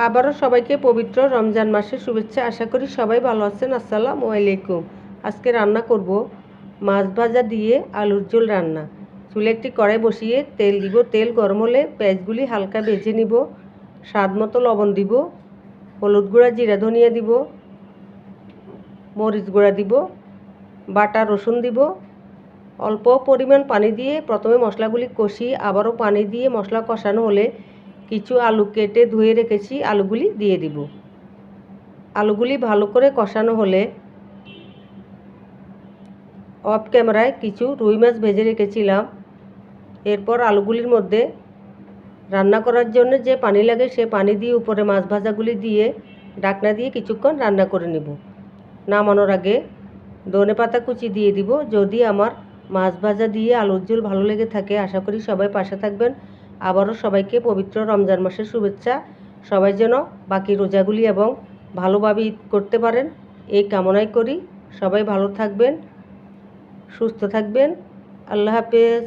আবারও সবাইকে পবিত্র রমজান মাসের শুভেচ্ছা। আশা করি সবাই ভালো আছেন। আসসালামু আলাইকুম। আজকে রান্না করব মাছ ভাজা দিয়ে আলুর ঝোল রান্না। চুলে একটি কড়াই বসিয়ে তেল দিব। তেল গরম হলে পেঁয়াজগুলি হালকা ভেজে নিব। স্বাদ মতো লবণ দিব, হলুদ গুঁড়া, জিরা ধনিয়া দিব, মরিচ গুঁড়া দিব, বাটা রসুন দিব। অল্প পরিমাণ পানি দিয়ে প্রথমে মশলাগুলি কষিয়ে আবারও পানি দিয়ে মশলা কষানো হলে কিছু আলু কেটে ধুয়ে রেখেছি, আলুগুলি দিয়ে দিব। আলুগুলি ভালো করে কষানো হলে অফ ক্যামেরায় কিছু রুই মাছ ভেজে রেখেছিলাম। এরপর আলুগুলির মধ্যে রান্না করার জন্য যে পানি লাগে সে পানি দিয়ে উপরে মাছ ভাজাগুলি দিয়ে ঢাকনা দিয়ে কিছুক্ষণ রান্না করে নেব। নামানোর আগে ধনেপাতা কুচি দিয়ে দিব। যদি আমার মাছ ভাজা দিয়ে আলুর ঝোল ভালো লেগে থাকে, আশা করি সবাই পাশে থাকবেন। আবারও সবাইকে পবিত্র রমজান মাসের শুভেচ্ছা। সবাই যেন বাকি রোজাগুলি এবং ভালোভাবে ঈদ করতে পারেন এই কামনাই করি। সবাই ভালো থাকবেন, সুস্থ থাকবেন। আল্লাহ হাফেজ।